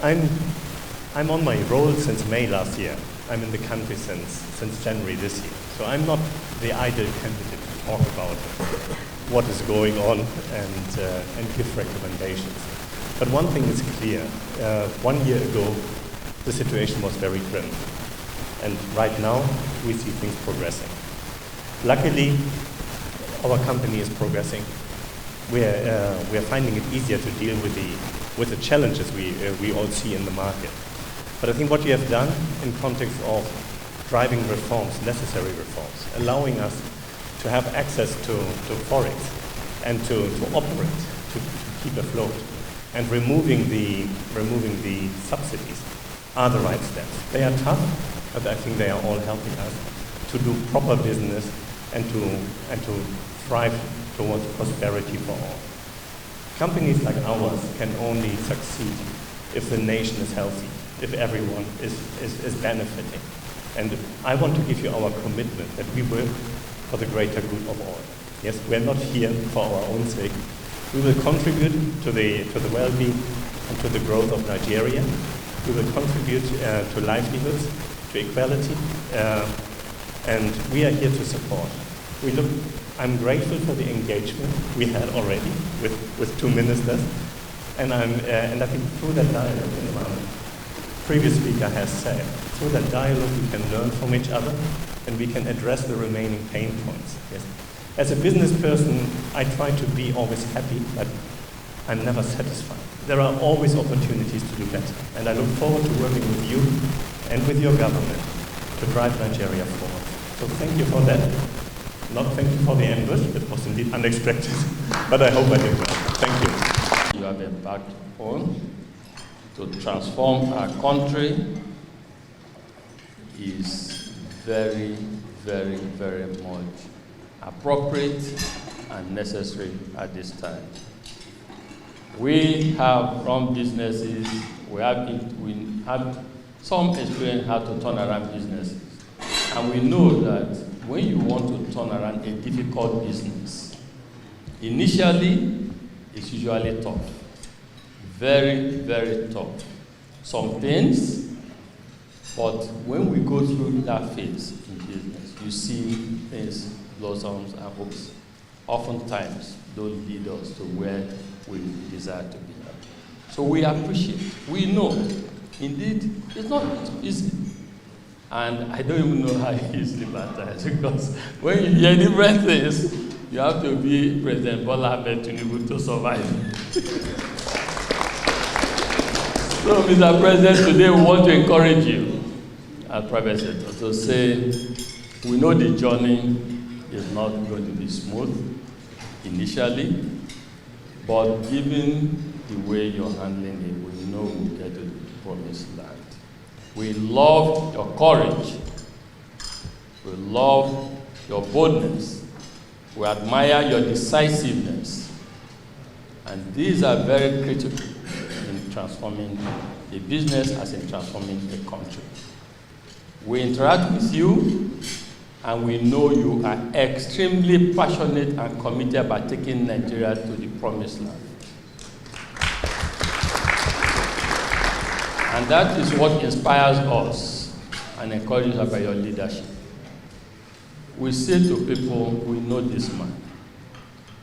I'm on my role since May last year. I'm in the country since January this year. So I'm not the ideal candidate to talk about what is going on and give recommendations. But one thing is clear. 1 year ago, the situation was very grim. And right now, we see things progressing. Luckily, our company is progressing. We're finding it easier to deal with the challenges we all see in the market. But I think what you have done in context of driving reforms, necessary reforms, allowing us to have access to Forex and to operate, to keep afloat, and removing the subsidies are the right steps. They are tough, but I think they are all helping us to do proper business and to thrive towards prosperity for all. Companies like ours can only succeed if the nation is healthy, if everyone is benefiting. And I want to give you our commitment that we work for the greater good of all. Yes, we're not here for our own sake. We will contribute to the well-being and to the growth of Nigeria. We will contribute to livelihoods, to equality, and we are here to support. I'm grateful for the engagement we had already with two ministers, and I think through that dialogue, as my previous speaker has said, through that dialogue we can learn from each other and we can address the remaining pain points. Yes. As a business person, I try to be always happy, but I'm never satisfied. There are always opportunities to do better, and I look forward to working with you and with your government to drive Nigeria forward. So thank you for that. Not thank you for the ambush, it was indeed unexpected, but I hope I did well. Thank you. You have a backbone to transform our country is very, very, very much appropriate and necessary at this time. We have run businesses, we have some experience how to turn around businesses. And we know that when you want to turn around a difficult business, initially it's usually tough. Very, very tough. Some things, but when we go through that phase in business, you see things, blossoms and hopes. Oftentimes, those lead us to where we desire to be. So we appreciate, we know, indeed, it's not easy. And I don't even know how easily baptized, because when you hear different things, you have to be President Bola Ahmed Tinubu to survive. So, Mr. President, today we want to encourage you as private sector to say, we know the journey is not going to be smooth initially, but given the way you're handling it, we know we'll get to the promised land. We love your courage. We love your boldness. We admire your decisiveness. And these are very critical in transforming a business as in transforming a country. We interact with you, and we know you are extremely passionate and committed about taking Nigeria to the promised land. And that is what inspires us and encourages us by your leadership. We say to people, we know this man.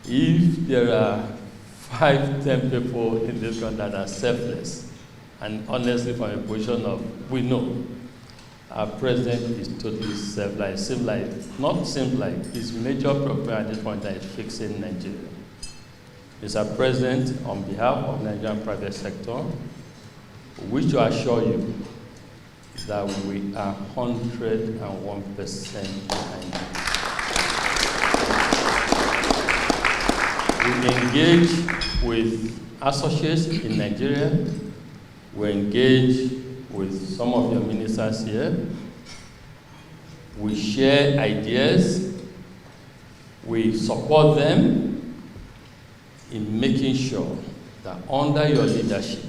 If there are 5, 10 people in this country that are selfless, and honestly from a position of, we know, our president is totally selfless. Seems like his major problem at this point is fixing Nigeria. Mr. President, on behalf of Nigerian private sector, we wish to assure you that we are 101% behind you. We engage with associates in Nigeria. We engage with some of your ministers here. We share ideas. We support them in making sure that under your leadership,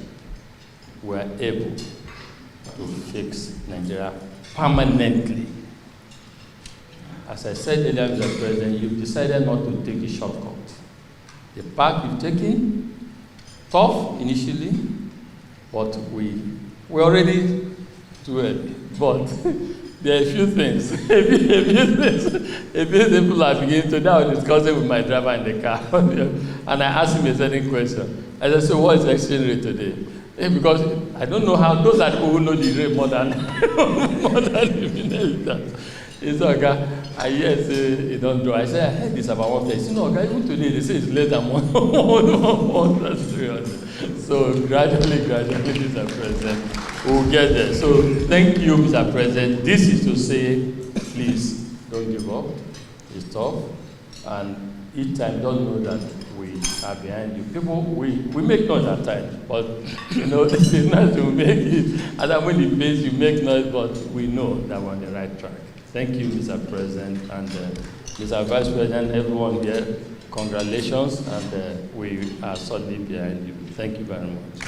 we are able to fix Nigeria permanently. As I said earlier, Mr. President, you've decided not to take the shortcut. The path you've taken, tough initially, but we already do it. But there are a few things. A few people are beginning to now discussing with my driver in the car. And I asked him a certain question. I said, so what is the exchange rate today? Because I don't know how, those are the people who know the rate more than the inheritance. He said, okay, I hear say you don't do. I said, I heard this about 130. No, okay, even today they say it's less than 1,300. So gradually, Mr. President, we'll get there. So thank you, Mr. President. This is to say, please don't give up. It's tough, and each time don't know that we are behind you. People, we make noise at times, but you know, it's nice to make it. And then when it pays, you make noise, but we know that we're on the right track. Thank you, Mr. President, and Mr. Vice President, everyone here, congratulations, and we are solidly behind you. Thank you very much.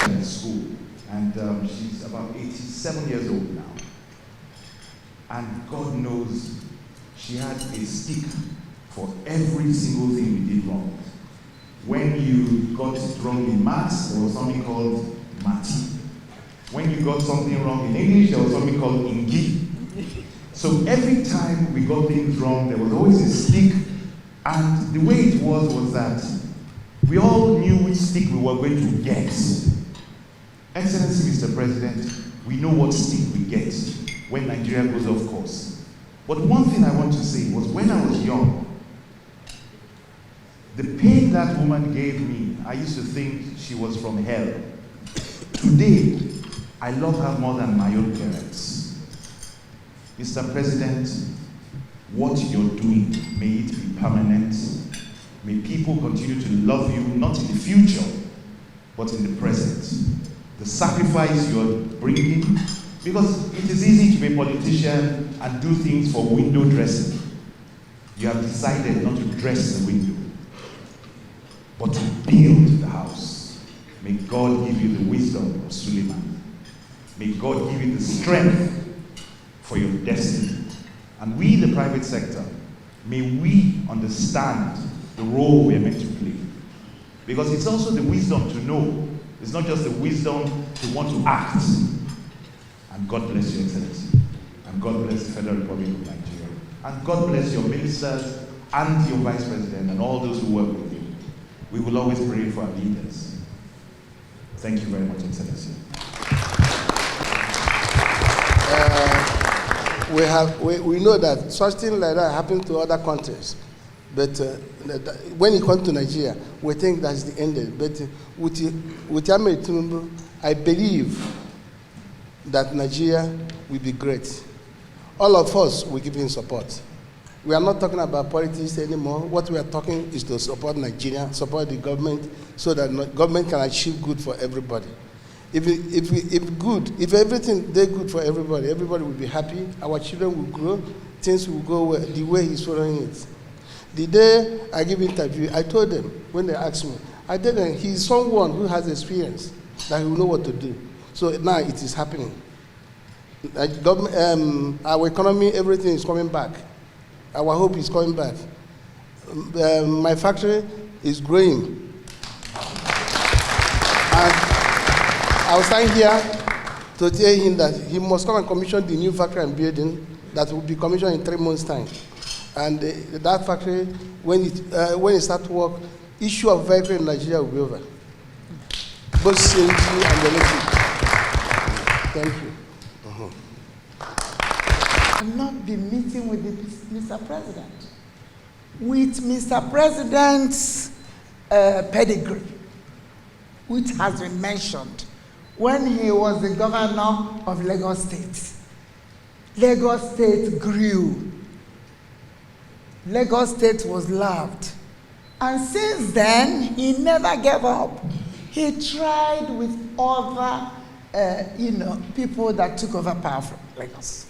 In school, and she's about 87 years old now. And God knows she had a stick for every single thing we did wrong. When you got it wrong in maths, there was something called mati. When you got something wrong in English, there was something called ingi. So every time we got things wrong, there was always a stick. And the way it was that we all knew which stick we were going to get. Excellency, Mr. President, we know what stick we get when Nigeria goes off course. But one thing I want to say was when I was young, the pain that woman gave me, I used to think she was from hell. Today, I love her more than my own parents. Mr. President, what you're doing, may it be permanent. May people continue to love you, not in the future, but in the present. The sacrifice you're bringing, because it is easy to be a politician and do things for window dressing. You have decided not to dress the window, but to build the house. May God give you the wisdom of Suleiman. May God give you the strength for your destiny. And we, the private sector, may we understand the role we are meant to play. Because it's also the wisdom to know. It's not just the wisdom to want to act. And God bless you, Excellency. And God bless the Federal Republic of Nigeria. And God bless your ministers and your Vice President and all those who work with you. We will always pray for our leaders. Thank you very much, Excellency. We know that such things like that happen to other countries. But when it comes to Nigeria, we think that's the end. But with Tinubu, I believe that Nigeria will be great. All of us will give him support. We are not talking about politics anymore. What we are talking is to support Nigeria, support the government, so that the government can achieve good for everybody. If everything they good for everybody, everybody will be happy. Our children will grow. Things will go well, the way he's following it. The day I give interview, I told them, when they asked me, I told them he's someone who has experience, that he will know what to do. So now it is happening. Our economy, everything is coming back. Our hope is coming back. My factory is growing. And I was standing here to tell him that he must come and commission the new factory and building that will be commissioned in 3 months' time. And that factory, when it starts to work, issue of vehicle in Nigeria will be over. Both CNG and electric. Thank you. I've not been meeting with Mr. President. With Mr. President's pedigree, which has been mentioned when he was the governor of Lagos State. Lagos State grew. Lagos State was loved. And since then, he never gave up. He tried with other, people that took over power from Lagos.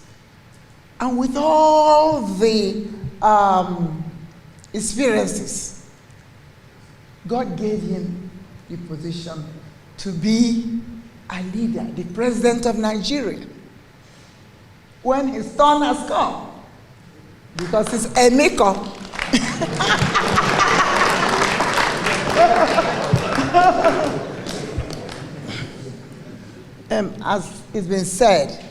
And with all the experiences, God gave him the position to be a leader, the president of Nigeria. When his turn has come, because he's a maker. as it's been said,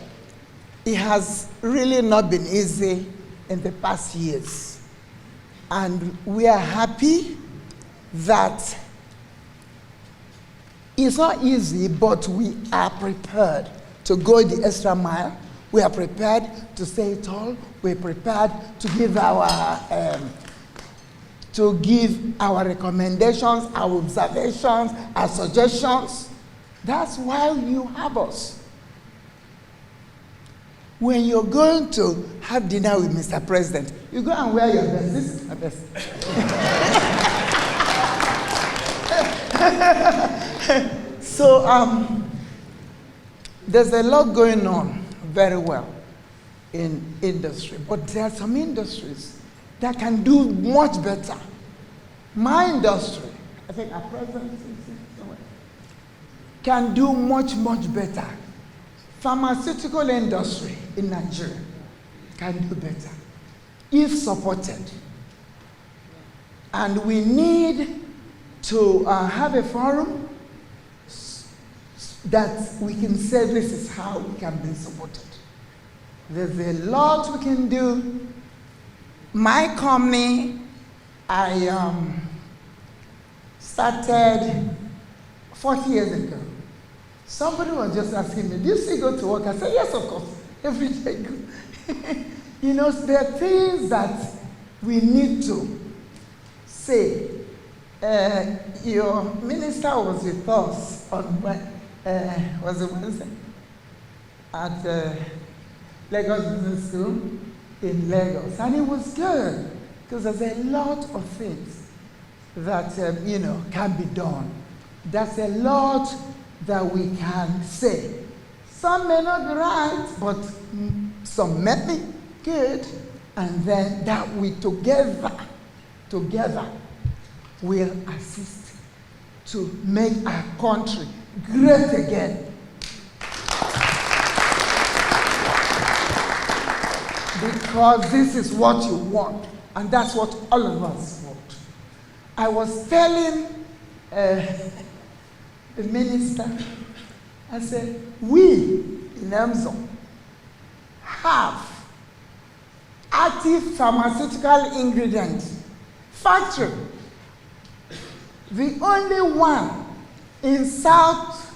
it has really not been easy in the past years. And we are happy that it's not easy, but we are prepared to go the extra mile. We are prepared to say it all. We're prepared to give our recommendations, our observations, our suggestions. That's why you have us. When you're going to have dinner with Mr. President, you go and wear your best. This is my best. So there's a lot going on very well in industry, but there are some industries that can do much better. My industry, I think our president can do much, much better. Pharmaceutical industry in Nigeria can do better if supported. And we need to have a forum that we can say this is how we can be supported. There's a lot we can do. My company, I started 40 years ago. Somebody was just asking me, do you still go to work? I said, yes, of course, every day I go. You know, there are things that we need to say. Your minister was with us on was it Wednesday? At Lagos Business School in Lagos. And it was good, because there's a lot of things that, can be done. There's a lot that we can say. Some may not be right, but some may be good. And then that we together will assist to make our country great again. Because this is what you want, and that's what all of us want. I was telling the minister, I said, we in Amazon have active pharmaceutical ingredients factory. The only one in Sub-Saharan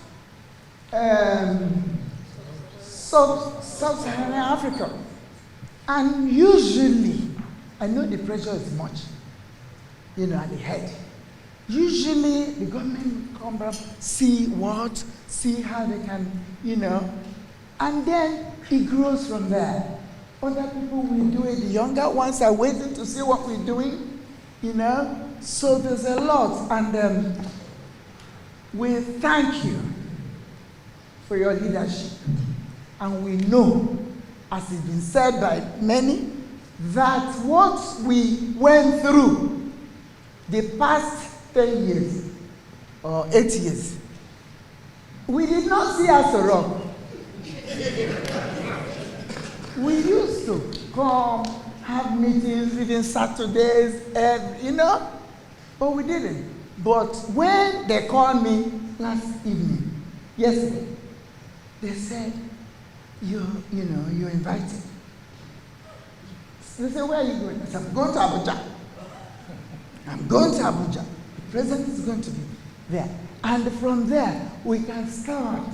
Africa. And usually, I know the pressure is much, at the head. Usually, the government will come back, see how they can, and then it grows from there. Other people will do it. The younger ones are waiting to see what we're doing, So there's a lot. And we thank you for your leadership. And we know, as it's been said by many, that what we went through the past 10 years or 8 years, we did not see as a rock. We used to come, have meetings within Saturdays, but we didn't. But when they called me yesterday, they said, you're invited. They said, where are you going? I said, I'm going to Abuja. I'm going to Abuja. The president is going to be there. And from there, we can start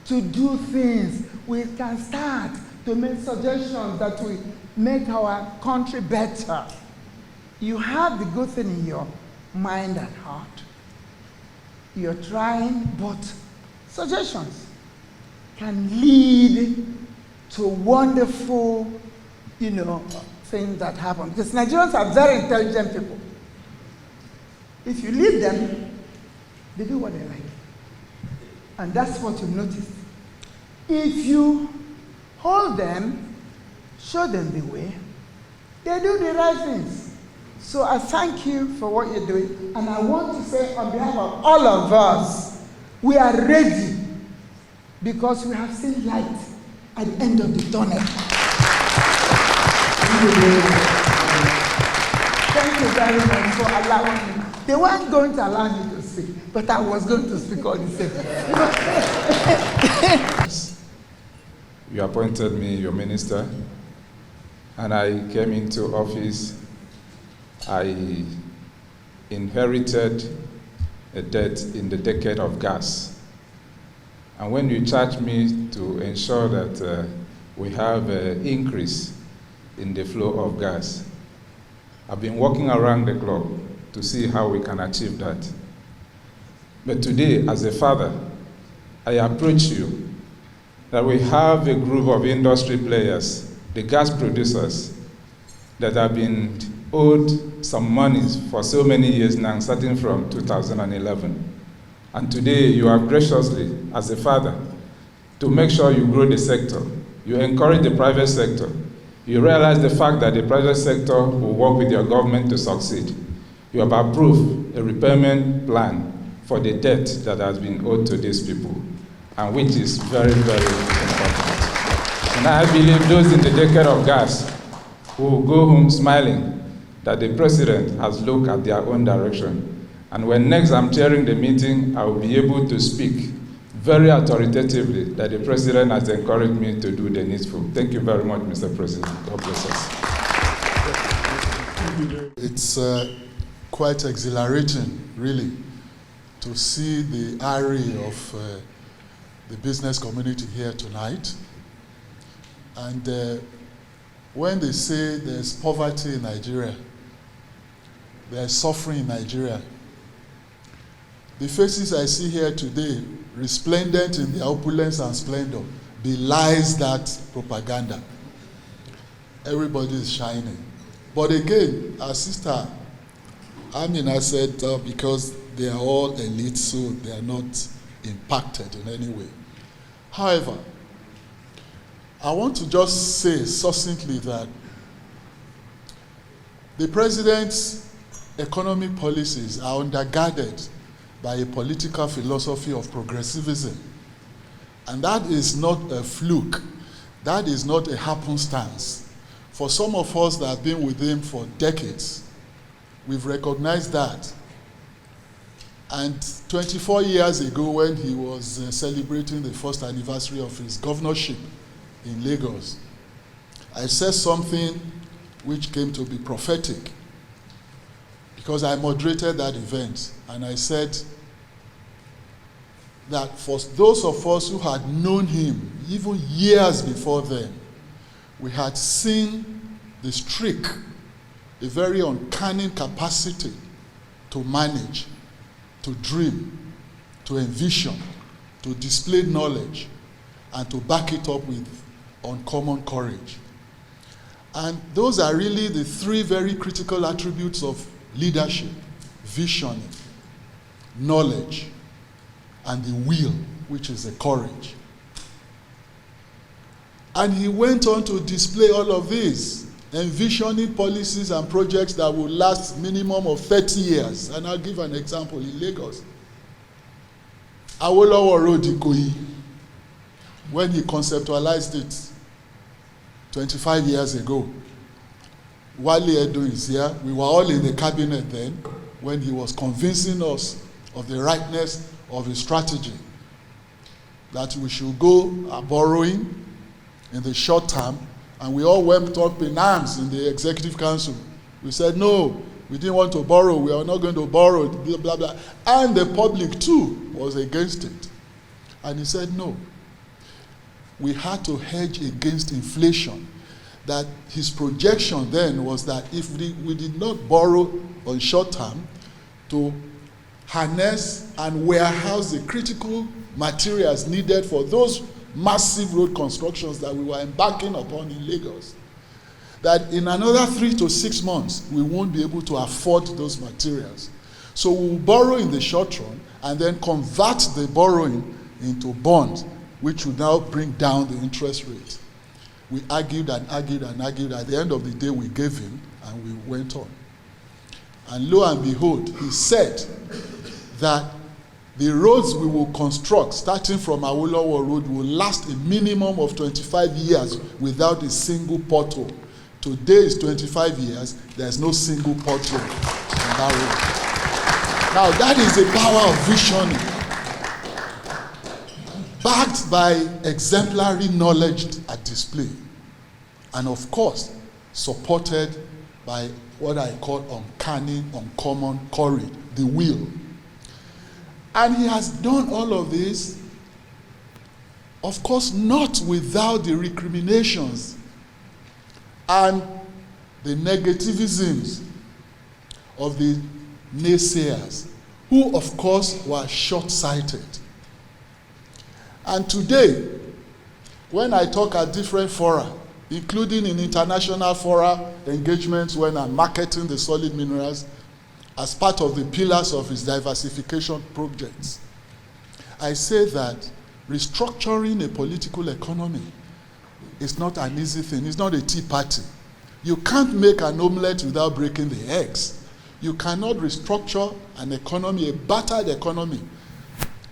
to do things. We can start to make suggestions that will make our country better. You have the good thing in your mind and heart. You're trying, but suggestions can lead to wonderful, things that happen. Because Nigerians are very intelligent people. If you leave them, they do what they like. And that's what you've noticed. If you hold them, show them the way, they do the right things. So I thank you for what you're doing. And I want to say on behalf of all of us, we are ready because we have seen light at the end of the tunnel. Thank you very much for allowing me. They weren't going to allow me to speak, but I was going to speak all the same. you appointed me your minister, and I came into office. I inherited a debt in the decade of gas. And when you charged me to ensure that we have an increase in the flow of gas, I've been working around the clock to see how we can achieve that. But today, as a father, I approach you that we have a group of industry players, the gas producers, that have been owed some monies for so many years now, starting from 2011. And today, you have graciously, as a father, to make sure you grow the sector. You encourage the private sector. You realize the fact that the private sector will work with your government to succeed. You have approved a repayment plan for the debt that has been owed to these people, and which is very, very important. And I believe those in the decade of gas will go home smiling that the president has looked at their own direction. And when next I'm chairing the meeting, I will be able to speak very authoritatively that the president has encouraged me to do the needful. Thank you very much, Mr. President. God bless us. It's quite exhilarating, really, to see the array of the business community here tonight. And when they say there's poverty in Nigeria, there's suffering in Nigeria, the faces I see here today, resplendent in their opulence and splendor, belies that propaganda. Everybody is shining. But again, our sister Amina said because they are all elite, so they are not impacted in any way. However, I want to just say succinctly that the president's economic policies are undergirded by a political philosophy of progressivism. And that is not a fluke. That is not a happenstance. For some of us that have been with him for decades, we've recognized that. And 24 years ago, when he was celebrating the first anniversary of his governorship in Lagos, I said something which came to be prophetic, because I moderated that event, and I said that for those of us who had known him even years before then, we had seen the streak, a very uncanny capacity to manage, to dream, to envision, to display knowledge, and to back it up with uncommon courage. And those are really the three very critical attributes of leadership: visioning, knowledge, and the will, which is the courage. And he went on to display all of this, envisioning policies and projects that will last minimum of 30 years. And I'll give an example in Lagos. Awolowo Road Ikoyi, when he conceptualized it 25 years ago, Wale Edo is here. We were all in the cabinet then when he was convincing us of the rightness of his strategy, that we should go borrowing in the short term, and we all went up in arms in the executive council. We said, no, we didn't want to borrow, we are not going to borrow, blah, blah, blah. And the public too was against it. And he said, no. We had to hedge against inflation. That his projection then was that if we did not borrow on short term to harness and warehouse the critical materials needed for those massive road constructions that we were embarking upon in Lagos, that in another 3 to 6 months, we won't be able to afford those materials. So we'll borrow in the short run and then convert the borrowing into bonds, which will now bring down the interest rate. We argued and argued and argued. At the end of the day, we gave him and we went on. And lo and behold, he said that the roads we will construct, starting from Awolowo Road, will last a minimum of 25 years without a single pothole. Today is 25 years, there's no single pothole on that road. Now, that is the power of visioning, backed by exemplary knowledge display. And of course, supported by what I call uncanny, uncommon courage, the will. And he has done all of this, of course, not without the recriminations and the negativisms of the naysayers, who, of course, were short-sighted. And today, when I talk at different fora, including in international fora engagements when I'm marketing the solid minerals as part of the pillars of his diversification projects, I say that restructuring a political economy is not an easy thing. It's not a tea party. You can't make an omelette without breaking the eggs. You cannot restructure an economy, a battered economy,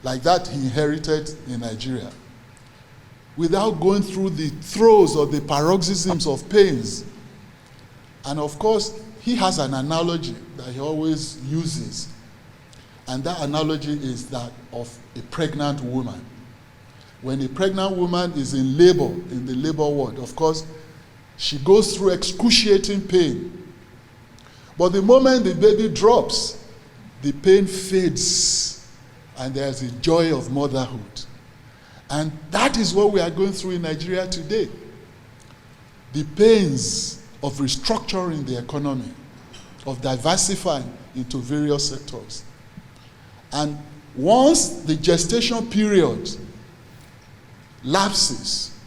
like that he inherited in Nigeria, without going through the throes or the paroxysms of pains. And of course, he has an analogy that he always uses. And that analogy is that of a pregnant woman. When a pregnant woman is in labor, in the labor ward, of course, she goes through excruciating pain. But the moment the baby drops, the pain fades, and there's a joy of motherhood. And that is what we are going through in Nigeria today. The pains of restructuring the economy, of diversifying into various sectors. And once the gestation period lapses,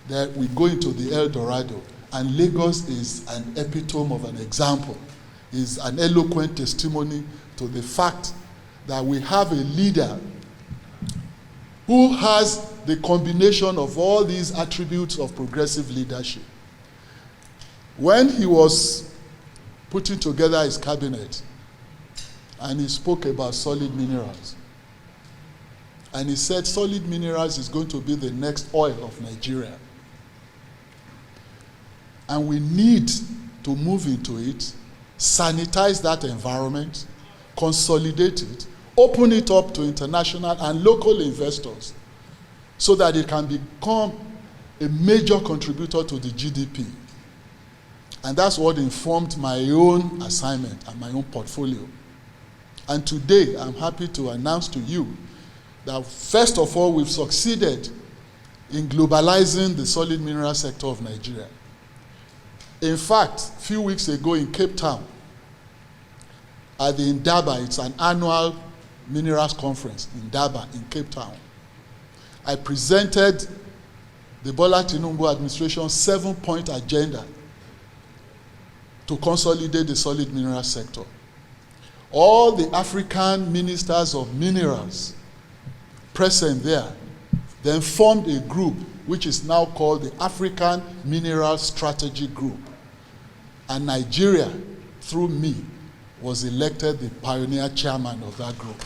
then we go into the El Dorado. And Lagos is an epitome of an example, is an eloquent testimony to the fact that we have a leader who has the combination of all these attributes of progressive leadership. When he was putting together his cabinet, and he spoke about solid minerals, and he said solid minerals is going to be the next oil of Nigeria. And we need to move into it, sanitize that environment, consolidate it, open it up to international and local investors so that it can become a major contributor to the GDP. And that's what informed my own assignment and my own portfolio. And today, I'm happy to announce to you that first of all, we've succeeded in globalizing the solid mineral sector of Nigeria. In fact, a few weeks ago in Cape Town, at the Indaba, it's an annual minerals conference in Indaba in Cape Town, I presented the Bola Tinubu administration's 7-point agenda to consolidate the solid mineral sector. All the African ministers of minerals present there then formed a group which is now called the African Mineral Strategy Group. And Nigeria, through me, was elected the pioneer chairman of that group.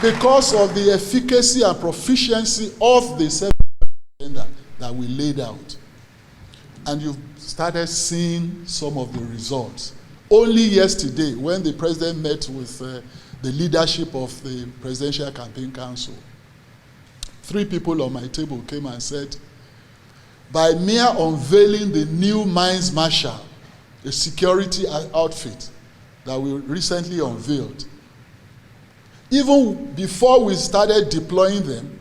Because of the efficacy and proficiency of the 7-point agenda that we laid out. And you've started seeing some of the results. Only yesterday, when the president met with the leadership of the Presidential Campaign Council, 3 people on my table came and said, by mere unveiling the new Mines Marshal, a security outfit that we recently unveiled, even before we started deploying them,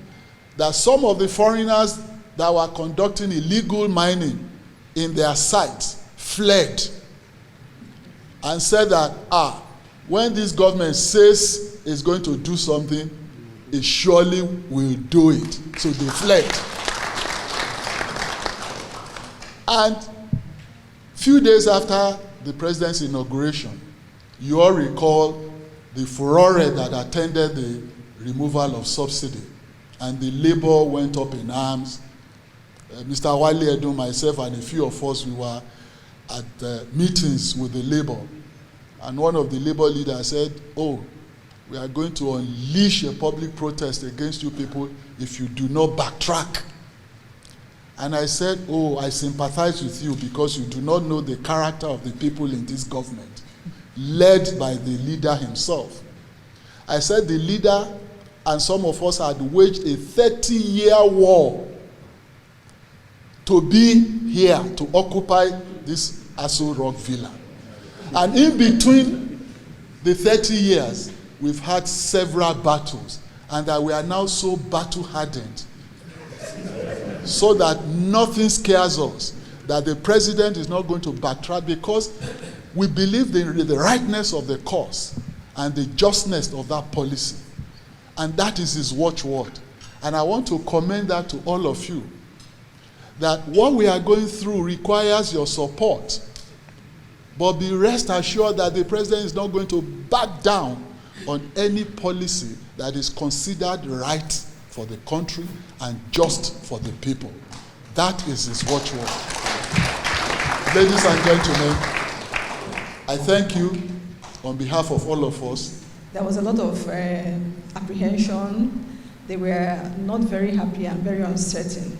that some of the foreigners that were conducting illegal mining in their sites fled and said that, when this government says it's going to do something, it surely will do it. So they fled. And few days after the president's inauguration, you all recall the furore that attended the removal of subsidy, and the labor went up in arms. Mr. Wale Edun, myself, and a few of us, we were at meetings with the labor. And one of the labor leaders said, we are going to unleash a public protest against you people if you do not backtrack. And I said, I sympathize with you because you do not know the character of the people in this government, led by the leader himself. I said the leader and some of us had waged a 30-year war to be here, to occupy this Aso Rock Villa. And in between the 30 years, we've had several battles, and that we are now so battle-hardened, so that nothing scares us, that the president is not going to backtrack, because we believe in the rightness of the cause and the justness of that policy. And that is his watchword. And I want to commend that to all of you, that what we are going through requires your support. But be rest assured that the president is not going to back down on any policy that is considered right for the country and just for the people. That is his watchword. Ladies and gentlemen, I thank you on behalf of all of us. There was a lot of apprehension. They were not very happy and very uncertain.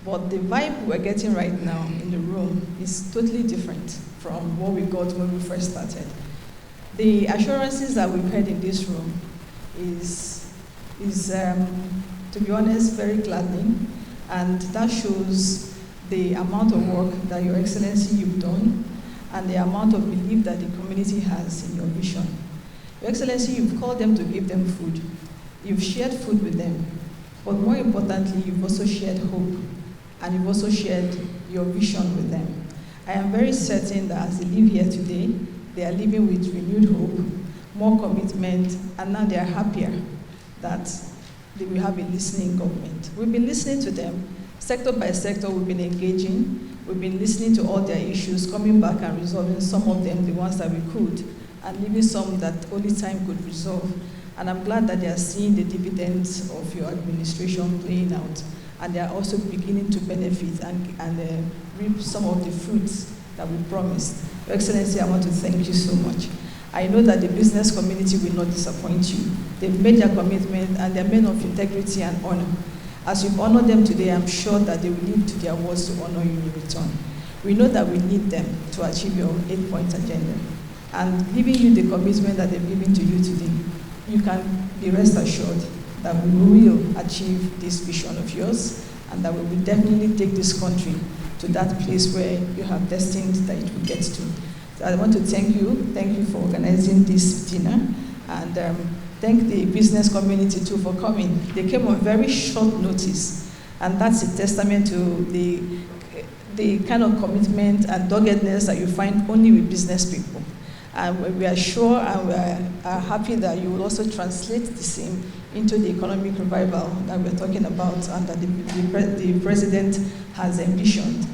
But the vibe we're getting right now in the room is totally different from what we got when we first started. The assurances that we've heard in this room is to be honest, very gladdening. And that shows the amount of work that Your Excellency you've done and the amount of belief that the community has in your vision. Your Excellency, you've called them to give them food. You've shared food with them. But more importantly, you've also shared hope. And you've also shared your vision with them. I am very certain that as they live here today, they are living with renewed hope, more commitment, and now they are happier that they will have a listening government. We've been listening to them. Sector by sector, we've been engaging. We've been listening to all their issues, coming back and resolving some of them, the ones that we could, and leaving some that only time could resolve. And I'm glad that they are seeing the dividends of your administration playing out. And they are also beginning to benefit and reap some of the fruits that we promised. Your Excellency, I want to thank you so much. I know that the business community will not disappoint you. They've made their commitment and they're men of integrity and honor. As you've honored them today, I'm sure that they will live to their words to honor you in return. We know that we need them to achieve your 8-point agenda. And giving you the commitment that they've given to you today, you can be rest assured that we will achieve this vision of yours and that we will definitely take this country to that place where you have destined that it will get to. So I want to thank you for organizing this dinner, and thank the business community too for coming. They came on very short notice, and that's a testament to the kind of commitment and doggedness that you find only with business people. And we are sure and we are happy that you will also translate the same into the economic revival that we're talking about and that the president has envisioned.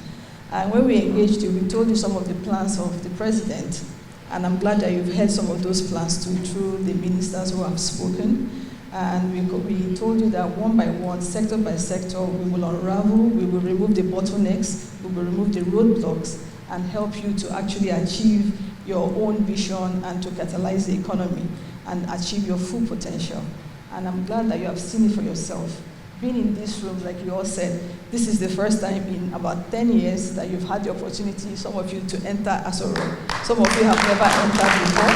And when we engaged you, we told you some of the plans of the president, and I'm glad that you've heard some of those plans too through the ministers who have spoken. And we told you that one by one, sector by sector, we will unravel, we will remove the bottlenecks, we will remove the roadblocks, and help you to actually achieve your own vision and to catalyze the economy and achieve your full potential. And I'm glad that you have seen it for yourself. Being in this room, like you all said, this is the first time in about 10 years that you've had the opportunity, some of you, to enter Aso Rock. Some of you have never entered before.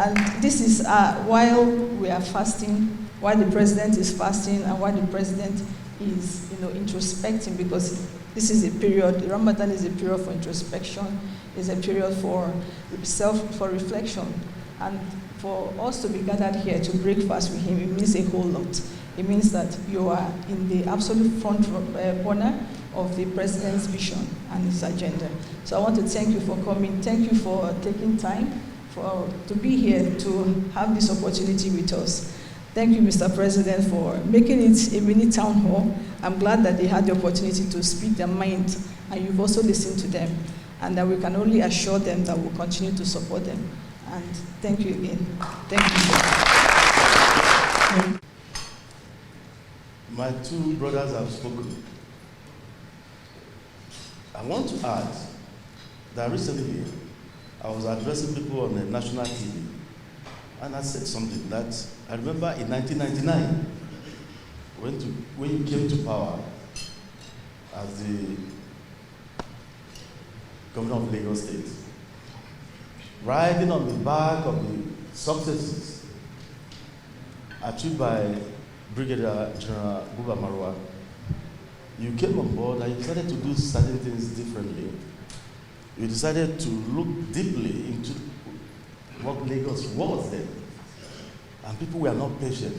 And this is while we are fasting, while the president is fasting, and while the president is introspecting, because this is a period, Ramadan is a period for introspection, is a period for reflection. And for us to be gathered here to break fast with him, it means a whole lot. It means that you are in the absolute front corner of the president's vision and his agenda. So I want to thank you for coming. Thank you for taking time to be here to have this opportunity with us. Thank you, Mr. President, for making it a mini town hall. I'm glad that they had the opportunity to speak their mind, and you've also listened to them, and that we can only assure them that we'll continue to support them. And thank you again. Thank you. My two brothers have spoken. I want to add that recently I was addressing people on the national TV, and I said something that I remember in 1999, when you came to power as the governor of Lagos State, riding on the back of the successes achieved by Brigadier General Buba Marwa, you came on board and you decided to do certain things differently. You decided to look deeply into what Lagos was then. And people were not patient.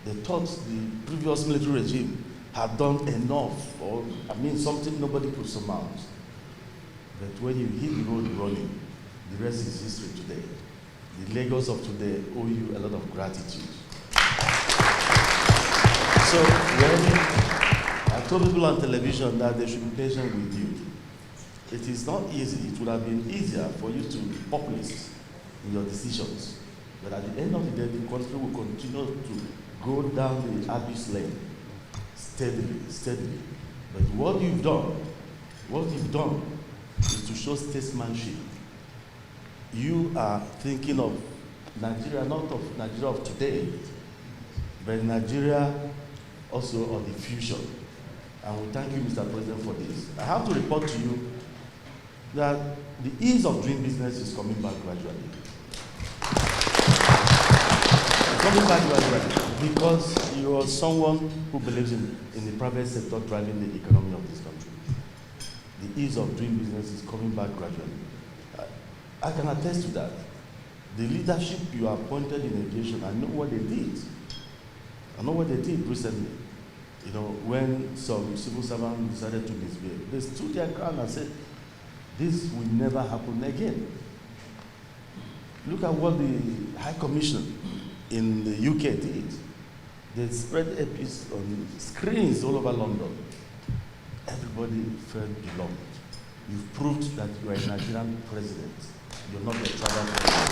They thought the previous military regime had done enough, or something nobody could surmount. But when you hit the road running, the rest is history today. The Lagos of today owe you a lot of gratitude. So when I told people on television that they should be patient with you, it is not easy. It would have been easier for you to be populist in your decisions. But at the end of the day, the country will continue to go down the abyss lane steadily. But what you've done is to show statesmanship. You are thinking of Nigeria, not of Nigeria of today, but Nigeria also of the future. And we thank you, Mr. President, for this. I have to report to you that the ease of doing business is coming back gradually. It's coming back gradually because you are someone who believes in the private sector driving the economy of this country. The ease of doing business is coming back gradually. I can attest to that. The leadership you appointed in aviation, I know what they did. I know what they did recently. When some civil servants decided to misbehave, they stood their ground and said, this will never happen again. Look at what the High Commission in the UK did. They spread a piece on screens all over London. Everybody felt belonged. You've proved that you are a Nigerian president. You're not a tribal president.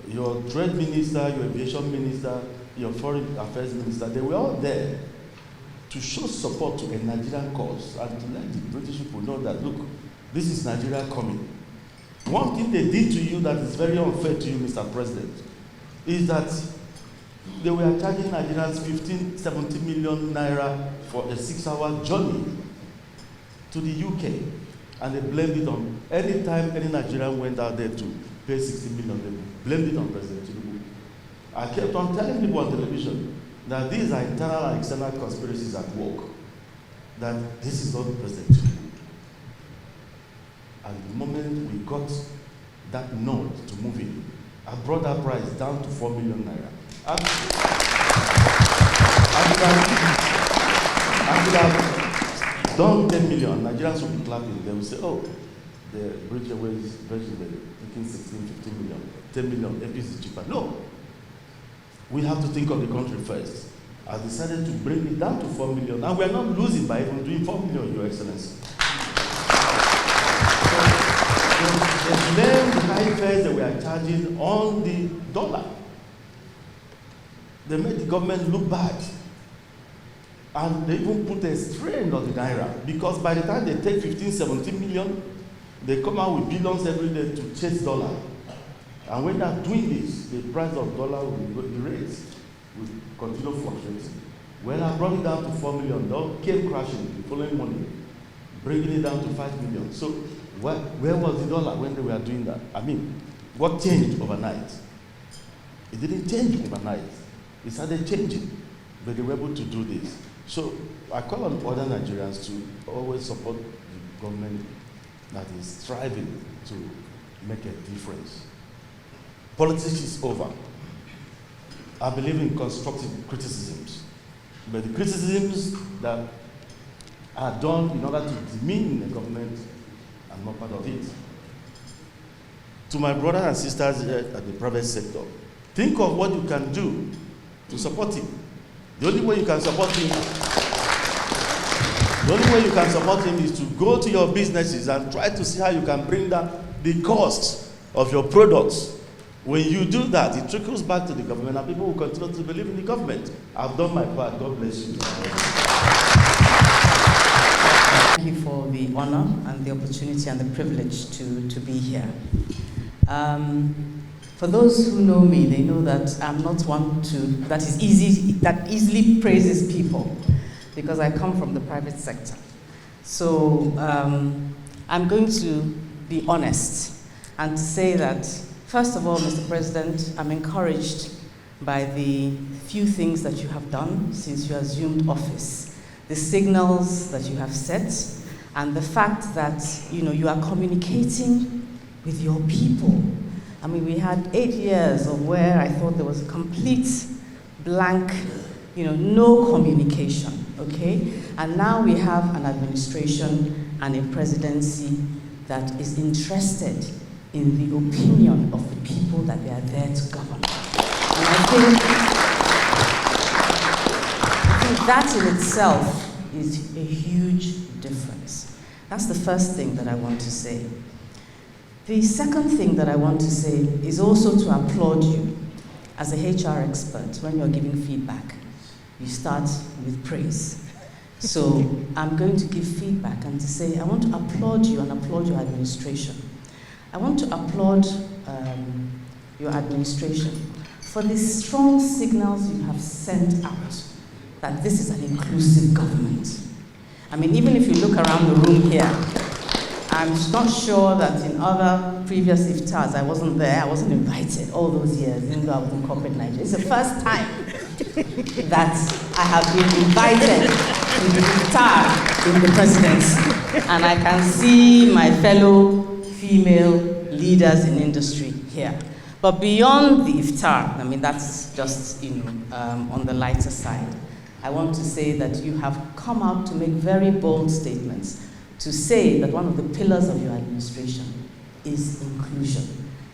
Your trade minister, your aviation minister, your foreign affairs minister, they were all there to show support to a Nigerian cause and to let the British people know that, look, this is Nigeria coming. One thing they did to you that is very unfair to you, Mr. President, is that they were charging Nigerians 17 million naira for a 6-hour journey to the UK. And they blamed it on, any time any Nigerian went out there to pay 60 million, they blamed it on President Tinubu. I kept on telling people on television that these are internal and external conspiracies at work, that this is not President Tinubu. And the moment we got that note to move in, I brought that price down to 4 million naira. I could have done 10 million. Nigerians will be clapping. They will say, oh, the bridge airways taking 16, 15 million, 10 million, APC is cheaper. No. We have to think of the country first. I decided to bring it down to 4 million, and we're not losing by even doing 4 million, Your Excellency. So they blamed the high fares that we are charging on the dollar. They made the government look bad. And they even put a strain on the naira, because by the time they take 15, 17 million, they come out with billions every day to chase dollar. And when they're doing this, the price of dollar will be raised, will continue fluctuating. When I brought it down to 4 million, dollar came crashing the following morning, bringing it down to 5 million. So where was the dollar when they were doing that? What changed overnight? It didn't change overnight. It started changing, but they were able to do this. So I call on other Nigerians to always support the government that is striving to make a difference. Politics is over. I believe in constructive criticisms, but the criticisms that are done in order to demean the government, I'm not part of it. To my brothers and sisters at the private sector, think of what you can do to support him. The only way you can support him is to go to your businesses and try to see how you can bring down the cost of your products. When you do that, it trickles back to the government, and people will continue to believe in the government. I've done my part. God bless you. Thank you for the honor and the opportunity and the privilege to be here. For those who know me, they know that I'm not one that easily praises people, because I come from the private sector. So I'm going to be honest. and to say that, first of all, Mr. President, I'm encouraged by the few things that you have done since you assumed office, the signals that you have set, and the fact that you are communicating with your people. I mean, we had 8 years of where I thought there was a complete blank, no communication, okay? And now we have an administration and a presidency that is interested in the opinion of the people that they are there to govern. And I think that in itself is a huge difference. That's the first thing that I want to say. The second thing that I want to say is also to applaud you as a HR expert. When you're giving feedback, you start with praise. So I'm going to give feedback and to say, I want to applaud you and applaud your administration. I want to applaud your administration for the strong signals you have sent out that this is an inclusive government. I mean, even if you look around the room here, I'm not sure that in other previous iftars, I wasn't there, I wasn't invited all those years, even though I was in corporate Nigeria. It's the first time that I have been invited to the iftar in the presidency. And I can see my fellow female leaders in industry here. But beyond the iftar, I mean, that's just, on the lighter side. I want to say that you have come out to make very bold statements to say that one of the pillars of your administration is inclusion.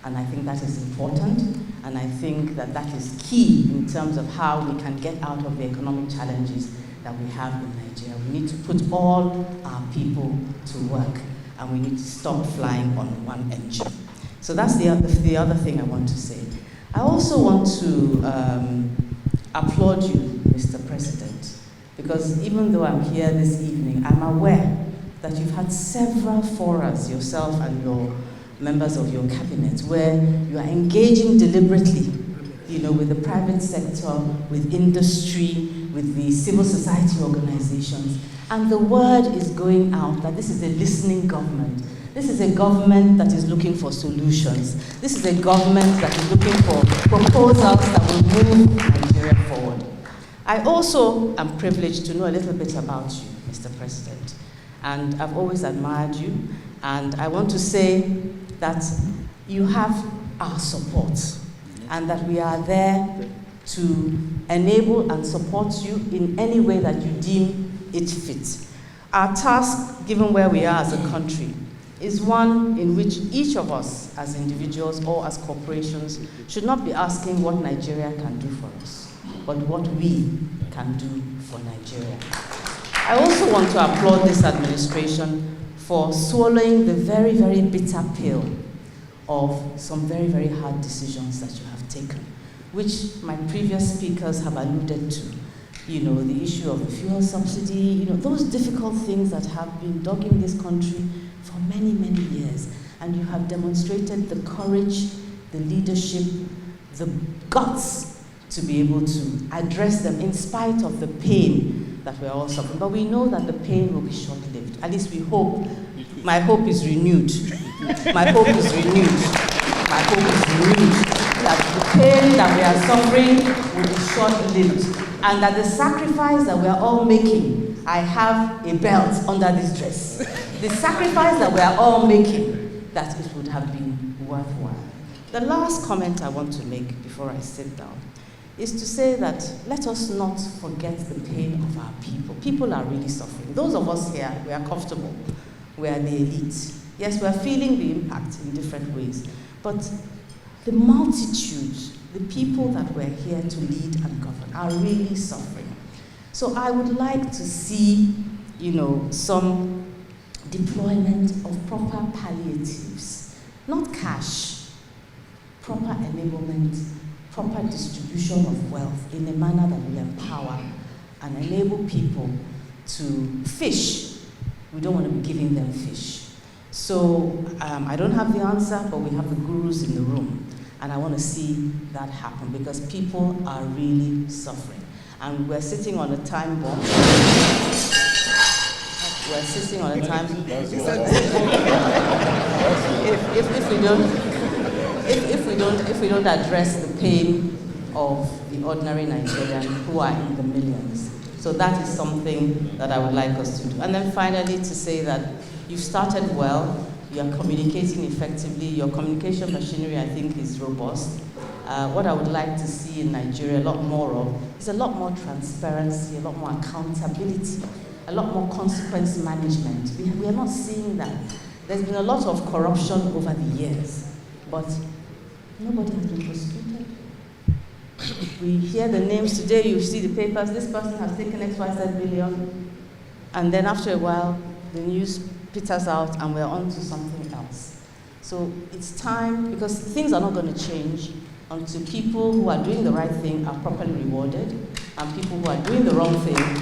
And I think that is important, and I think that that is key in terms of how we can get out of the economic challenges that we have in Nigeria. We need to put all our people to work, and we need to stop flying on one engine. So that's the other thing I want to say. I also want to applaud you, Mr. President, because even though I'm here this evening, I'm aware that you've had several forums, yourself and your members of your cabinet, where you are engaging deliberately, with the private sector, with industry, with the civil society organizations, and the word is going out that this is a listening government. This is a government that is looking for solutions. This is a government that is looking for proposals that will move Nigeria forward. I also am privileged to know a little bit about you, Mr. President, and I've always admired you, and I want to say that you have our support, and that we are there to enable and support you in any way that you deem it fit. Our task, given where we are as a country, is one in which each of us as individuals or as corporations should not be asking what Nigeria can do for us, but what we can do for Nigeria. I also want to applaud this administration for swallowing the very, very bitter pill of some very, very hard decisions that you have taken, which my previous speakers have alluded to. The issue of the fuel subsidy, those difficult things that have been dogging this country for many, many years. And you have demonstrated the courage, the leadership, the guts to be able to address them in spite of the pain that we're all suffering. But we know that the pain will be short-lived. At least we hope. My hope is renewed. My hope is renewed. My hope is renewed. That the pain that we are suffering will be short-lived. And that the sacrifice that we are all making, I have a belt under this dress. The sacrifice that we are all making, that it would have been worthwhile. The last comment I want to make before I sit down is to say that let us not forget the pain of our people. People are really suffering. Those of us here, we are comfortable. We are the elite. Yes, we are feeling the impact in different ways. But the multitude, the people that were here to lead and govern are really suffering. So I would like to see, some deployment of proper palliatives, not cash, proper enablement, proper distribution of wealth in a manner that will empower and enable people to fish. We don't want to be giving them fish. So I don't have the answer, but we have the gurus in the room. And I want to see that happen because people are really suffering. And we're sitting on a time bomb. we're sitting on a time. If we don't address the pain of the ordinary Nigerian who are in the millions. So that is something that I would like us to do. And then finally to say that you've started well, you are communicating effectively, your communication machinery I think is robust. What I would like to see in Nigeria a lot more of is a lot more transparency, a lot more accountability, a lot more consequence management. We are not seeing that. There's been a lot of corruption over the years, but nobody has been prosecuted. We hear the names today, you see the papers, this person has taken XYZ billion, and then after a while, the news peters out and we're on to something else. So it's time, because things are not going to change until people who are doing the right thing are properly rewarded, and people who are doing the wrong thing, reap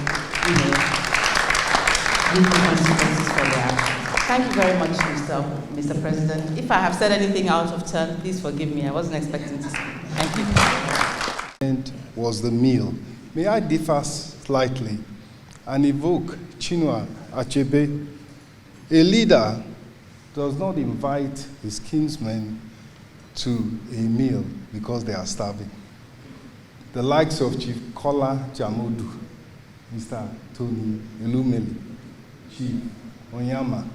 the consequences for their actions. Thank you very much, Mr. President. If I have said anything out of turn, please forgive me. I wasn't expecting to speak. Thank you. Was the meal. May I differ slightly and evoke Chinua Achebe? A leader does not invite his kinsmen to a meal because they are starving. The likes of Chief Kola Jamodu, Mr. Tony Elumeli, Chief Onyama,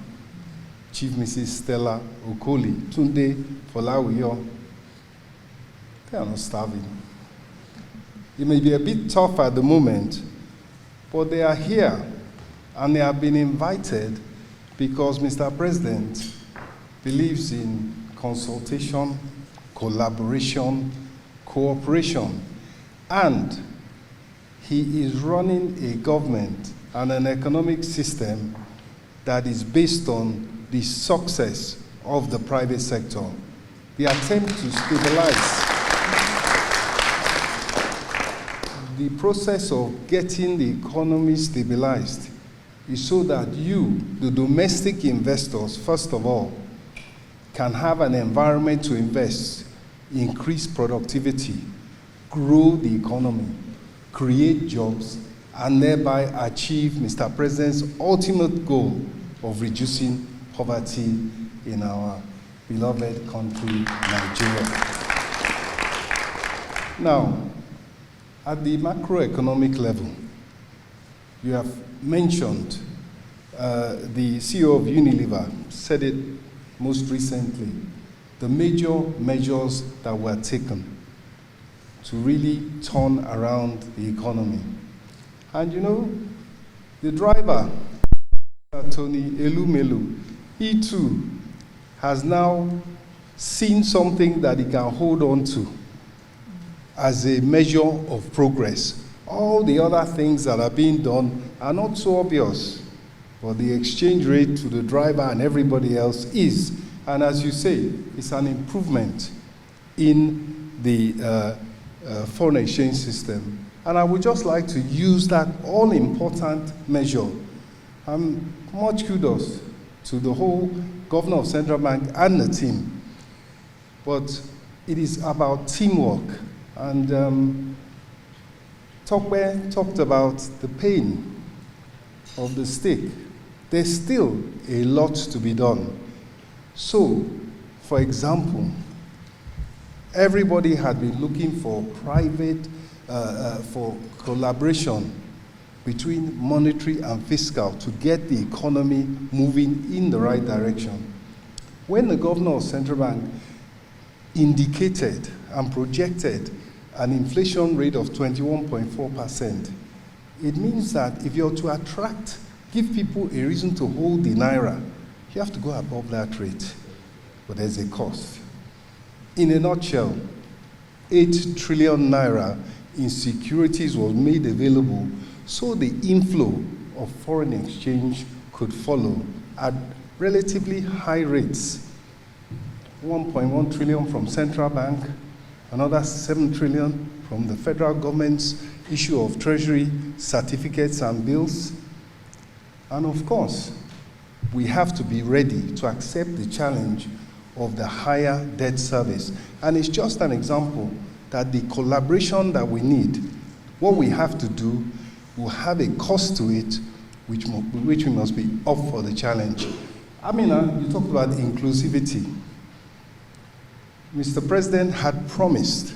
Chief Mrs. Stella Okoli, Tunde Folawiyo, they are not starving. It may be a bit tough at the moment, but they are here and they have been invited because Mr. President believes in consultation, collaboration, cooperation, and he is running a government and an economic system that is based on the success of the private sector. The attempt to stabilize the process of getting the economy stabilized is so that you, the domestic investors, first of all, can have an environment to invest, increase productivity, grow the economy, create jobs, and thereby achieve Mr. President's ultimate goal of reducing poverty in our beloved country, Nigeria. Now, at the macroeconomic level, you have mentioned the CEO of Unilever said it most recently, the major measures that were taken to really turn around the economy. And you know, the driver, Tony Elumelu, he too has now seen something that he can hold on to as a measure of progress. All the other things that are being done are not so obvious, but the exchange rate to the driver and everybody else is. And as you say, it's an improvement in the foreign exchange system. And I would just like to use that all-important measure. Much kudos to the whole governor of Central Bank and the team. But it is about teamwork. And Tokwe talked about the pain of the stake. There's still a lot to be done. So, for example, everybody had been looking for for collaboration between monetary and fiscal to get the economy moving in the right direction. When the governor of Central Bank indicated and projected an inflation rate of 21.4%, it means that if you're to give people a reason to hold the naira, you have to go above that rate, but there's a cost. In a nutshell, 8 trillion naira in securities was made available so the inflow of foreign exchange could follow at relatively high rates. 1.1 trillion from Central Bank, another 7 trillion from the federal government's issue of treasury certificates and bills. And of course, we have to be ready to accept the challenge of the higher debt service. And it's just an example that the collaboration that we need, what we have to do will have a cost to it, which we must be up for the challenge. Amina, you talked about inclusivity. Mr. President had promised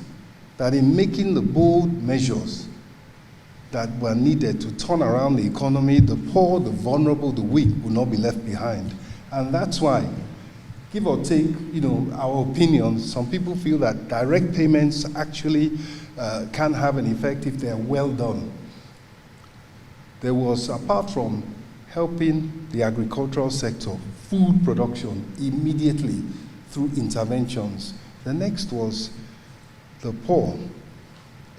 that in making the bold measures that were needed to turn around the economy, the poor, the vulnerable, the weak will not be left behind. And that's why, give or take, our opinion, some people feel that direct payments actually can have an effect if they're well done. There was, apart from helping the agricultural sector, food production immediately through interventions, the next was the poor.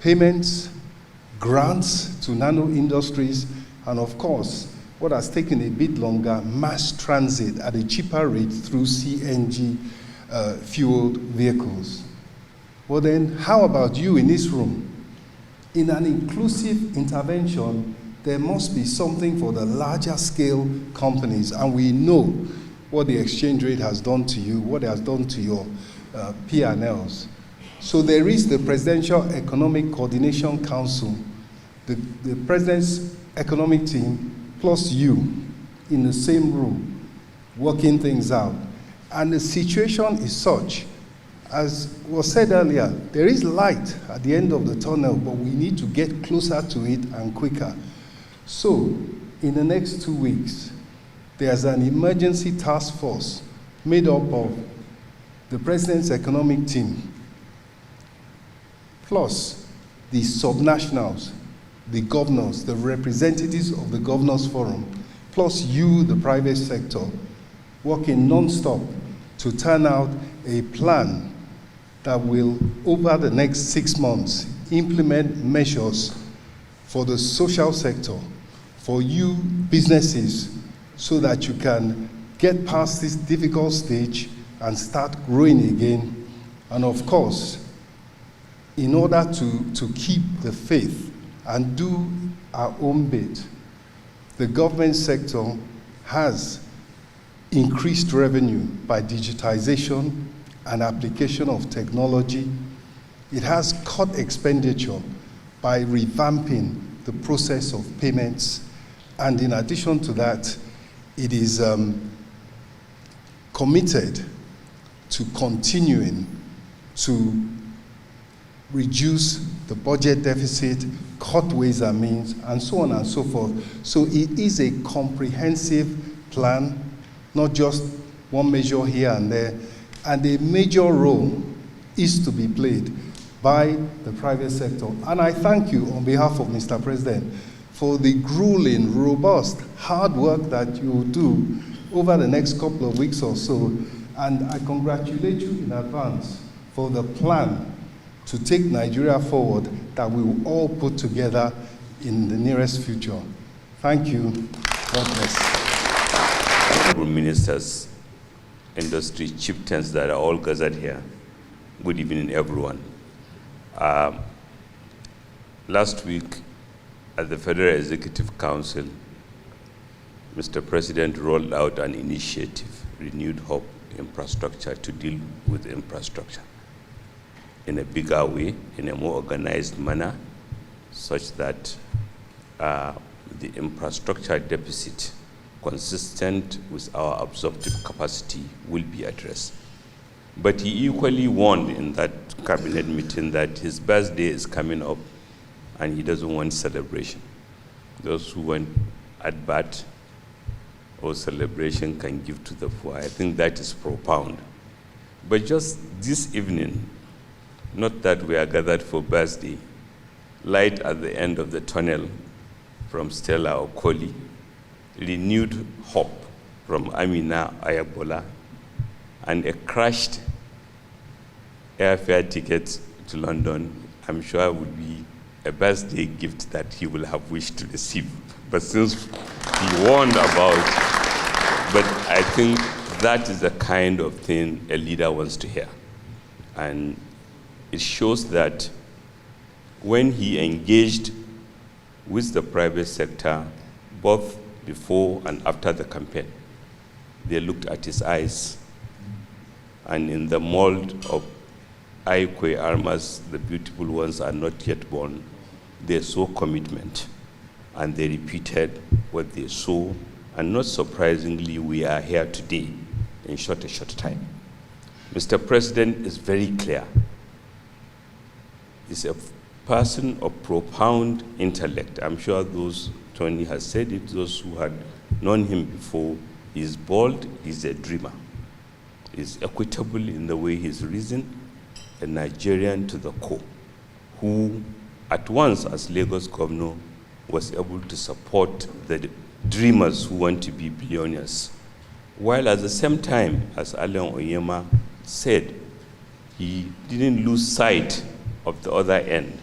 Payments, grants to nano industries, and of course, what has taken a bit longer, mass transit at a cheaper rate through CNG fueled vehicles. Well then, how about you in this room? In an inclusive intervention, there must be something for the larger scale companies, and we know what the exchange rate has done to you, what it has done to your P&Ls. So there is the Presidential Economic Coordination Council, the President's economic team, plus you in the same room, working things out. And the situation is such, as was said earlier, there is light at the end of the tunnel, but we need to get closer to it and quicker. So, in the next 2 weeks, there's an emergency task force made up of the President's economic team, plus the subnationals, the governors, the representatives of the Governors Forum, plus you, the private sector, working non-stop to turn out a plan that will, over the next 6 months, implement measures for the social sector, for you businesses, so that you can get past this difficult stage and start growing again. And of course, in order to keep the faith and do our own bit, the government sector has increased revenue by digitization and application of technology. It has cut expenditure by revamping the process of payments. And in addition to that, it is committed to continuing to reduce the budget deficit, cut ways and means, and so on and so forth. So it is a comprehensive plan, not just one measure here and there. And a major role is to be played by the private sector. And I thank you on behalf of Mr. President for the grueling, robust, hard work that you will do over the next couple of weeks or so. And I congratulate you in advance for the plan to take Nigeria forward that we will all put together in the nearest future. Thank you. God bless. Honorable ministers, industry chieftains that are all gathered here, good evening, everyone. Last week at the Federal Executive Council, Mr. President rolled out an initiative, Renewed Hope Infrastructure, to deal with infrastructure in a bigger way, in a more organized manner, such that the infrastructure deficit consistent with our absorptive capacity will be addressed. But he equally warned in that cabinet meeting that his birthday is coming up and he doesn't want celebration. Those who want at bat or celebration can give to the poor. I think that is profound. But just this evening, not that we are gathered for birthday, light at the end of the tunnel from Stella Okoli, renewed hope from Amina Ayabola, and a crashed airfare ticket to London, I'm sure would be a birthday gift that he will have wished to receive. But since he warned about, but I think that is the kind of thing a leader wants to hear. And it shows that when he engaged with the private sector, both before and after the campaign, they looked at his eyes. And in the mold of Aikwe Armas, the beautiful ones are not yet born, they saw commitment. And they repeated what they saw, and not surprisingly, we are here today in a short time. Mr. President is very clear. He's a person of profound intellect. I'm sure those, Tony has said it, those who had known him before, he's bold, he's a dreamer. He's equitable in the way he's reasoned, a Nigerian to the core, who at once, as Lagos governor, was able to support the dreamers who want to be billionaires, while at the same time, as Alan Oyema said, he didn't lose sight of the other end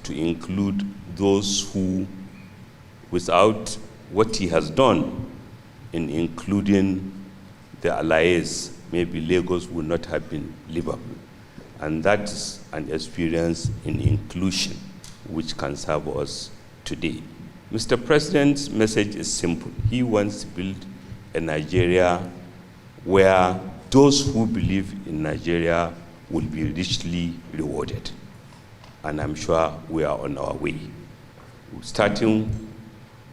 to include those who, without what he has done in including the allies, maybe Lagos would not have been livable. And that is an experience in inclusion which can serve us today. Mr. President's message is simple. He wants to build a Nigeria where those who believe in Nigeria will be richly rewarded. And I'm sure we are on our way. Starting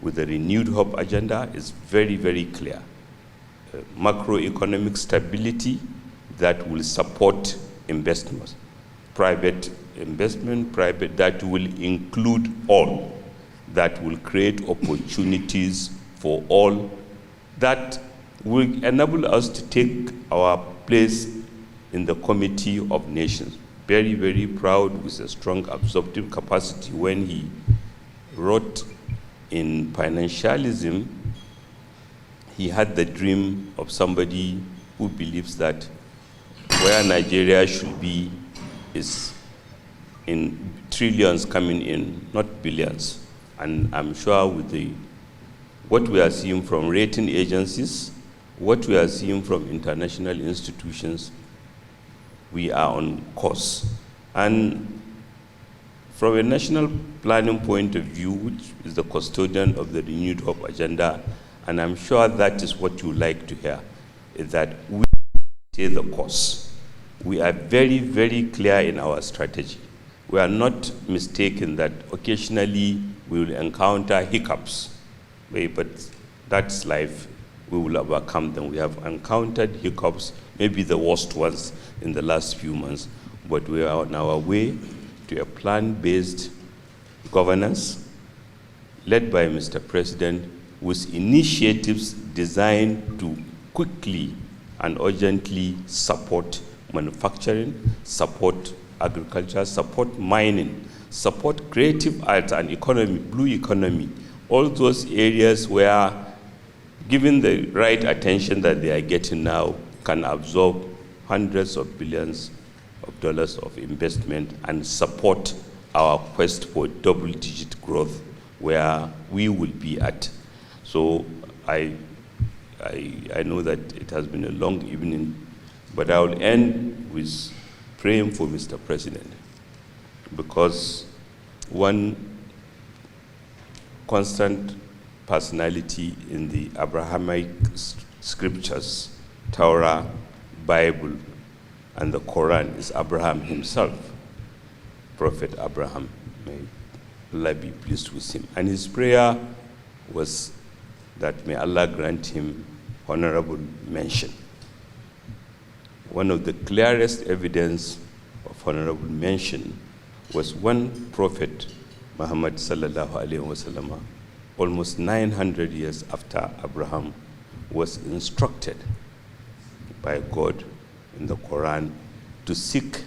with the renewed hope agenda is very, very clear. Macroeconomic stability that will support investment, private investment, that will include all, that will create opportunities for all, that will enable us to take our place in the Committee of Nations. Very, very proud with a strong absorptive capacity when he wrote in Financialism, he had the dream of somebody who believes that where Nigeria should be is in trillions coming in, not billions. And I'm sure with what we are seeing from rating agencies, what we are seeing from international institutions, we are on course. And from a national planning point of view, which is the custodian of the renewed hope agenda, and I'm sure that is what you like to hear, is that we stay the course. We are very, very clear in our strategy. We are not mistaken that occasionally we will encounter hiccups, but that's life. We will overcome them. We have encountered hiccups, maybe the worst ones in the last few months, but we are on our way to a plan-based governance led by Mr. President with initiatives designed to quickly and urgently support manufacturing, support agriculture, support mining, support creative arts and economy, blue economy, all those areas where, given the right attention that they are getting now, can absorb hundreds of billions of dollars of investment and support our quest for double-digit growth where we will be at. So I know that it has been a long evening, but I will end with praying for Mr. President, because one constant personality in the Abrahamic scriptures, Torah, Bible, and the Quran is Abraham himself, Prophet Abraham. May Allah be pleased with him. And his prayer was that may Allah grant him honorable mention. One of the clearest evidence of honorable mention was when Prophet Muhammad sallallahu alaihi wasallam, almost 900 years after Abraham, was instructed by God in the Quran to seek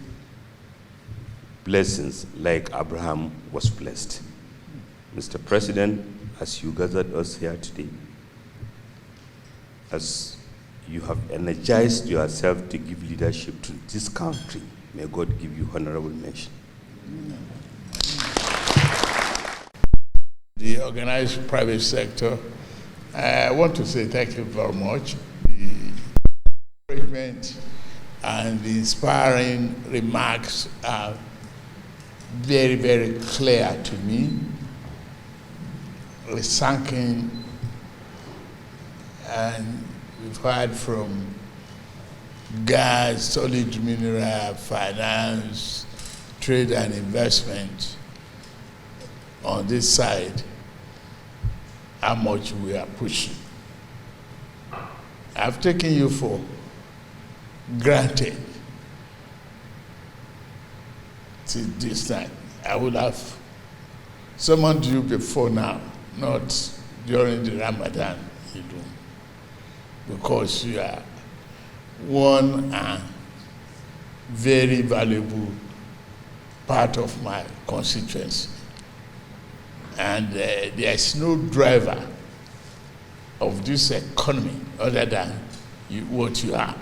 blessings like Abraham was blessed. Mr. President, as you gathered us here today, as you have energized yourself to give leadership to this country, may God give you honorable mention. The organized private sector, I want to say thank you very much. The encouragement and the inspiring remarks are very, very clear to me. Restructuring, and we've heard from gas, solid mineral, finance, trade and investment on this side. how much we are pushing. I've taken you for granted till this time. I would have summoned you before now, not during the Ramadan, because you are one very valuable part of my constituency. And there is no driver of this economy other than what you are.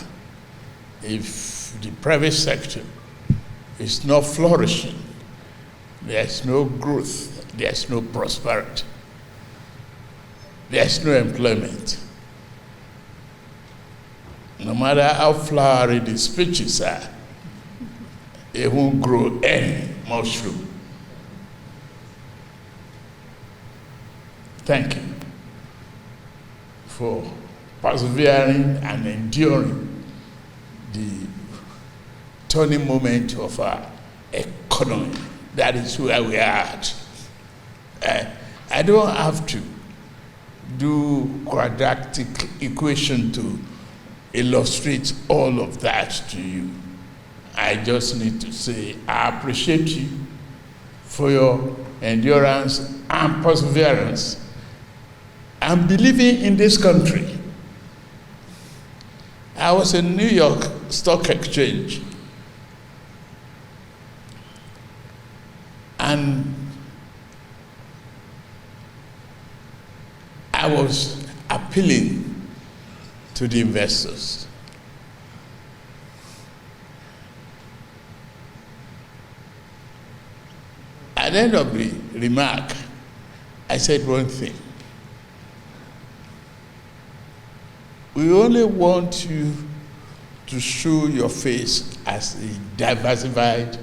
If the private sector is not flourishing, there's no growth, there's no prosperity, there's no employment. No matter how flowery the speeches are, it won't grow any mushroom. Thank you for persevering and enduring the turning moment of our economy. That is where we are at. I don't have to do quadratic equation to illustrate all of that to you. I just need to say I appreciate you for your endurance and perseverance and believing in this country. I was in New York Stock Exchange, and I was appealing to the investors. At the end of the remark, I said one thing. We only want you to show your face as a diversified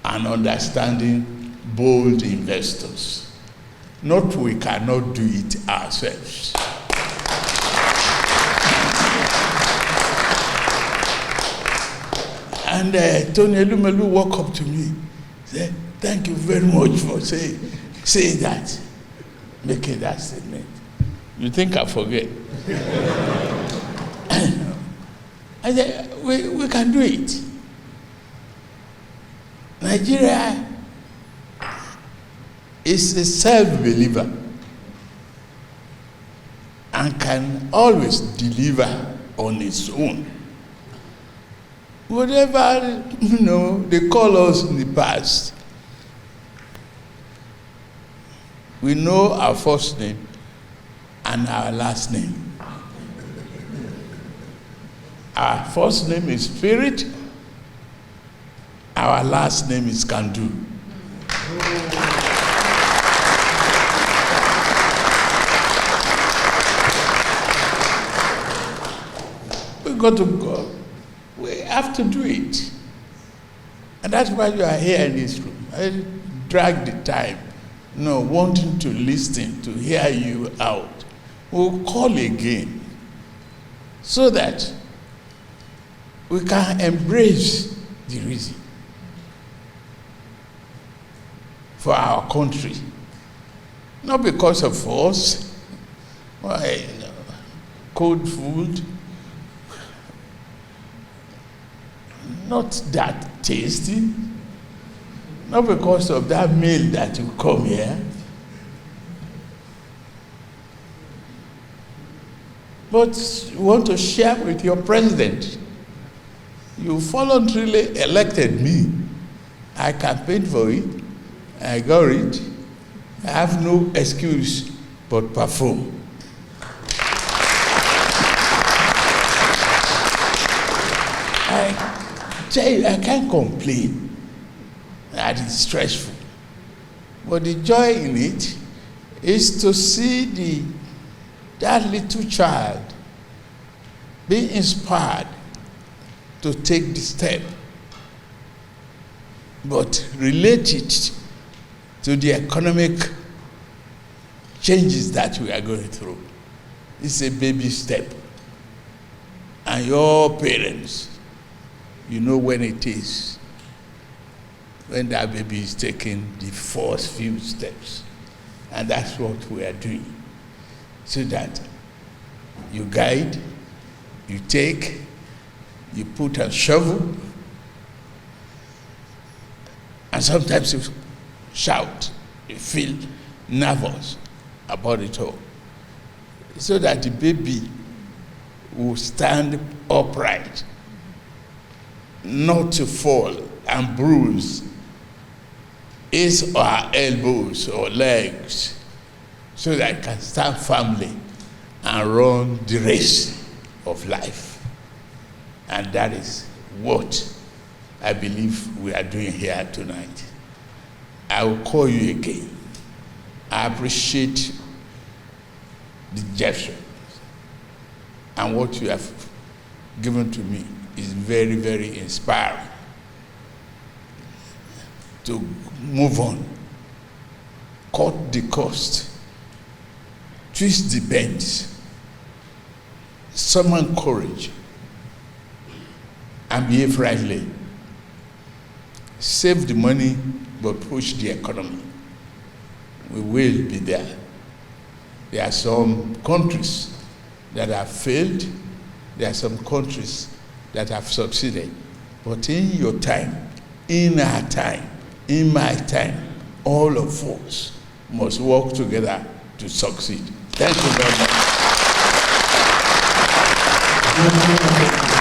and understanding, bold investors. Not we cannot do it ourselves. And Tony Elumelu walked up to me, said, "Thank you very much for saying that, making that statement." You think I forget? I said, we can do it. Nigeria is a self-believer and can always deliver on its own. Whatever, they call us in the past, we know our first name and our last name. Our first name is Spirit, our last name is Kandu. We got to go. We have to do it. And that's why you are here in this room. I drag the time, wanting to listen, to hear you out. We'll call again so that we can embrace the reason for our country. Not because of us, cold food, not that tasty, not because of that meal that you come here, but you want to share with your president. You voluntarily elected me. I campaigned for it. I got it. I have no excuse but perform. I tell you, I can't complain that it's stressful. But the joy in it is to see that little child being inspired to take the step, but relate it to the economic changes that we are going through. It's a baby step. And your parents, you know when it is, when that baby is taking the first few steps. And that's what we are doing. so that you guide, you take, you put a shovel, and sometimes you shout, you feel nervous about it all, so that the baby will stand upright, not to fall and bruise his or her elbows or legs, so that it can stand firmly and run the race of life. And that is what I believe we are doing here tonight. I will call you again. I appreciate the gesture, and what you have given to me is very, very inspiring to move on, cut the cost, twist the bends, summon courage, and behave rightly. Save the money, but push the economy. We will be there. There are some countries that have failed. There are some countries that have succeeded. But in your time, in our time, in my time, all of us must work together to succeed. Thank you very much.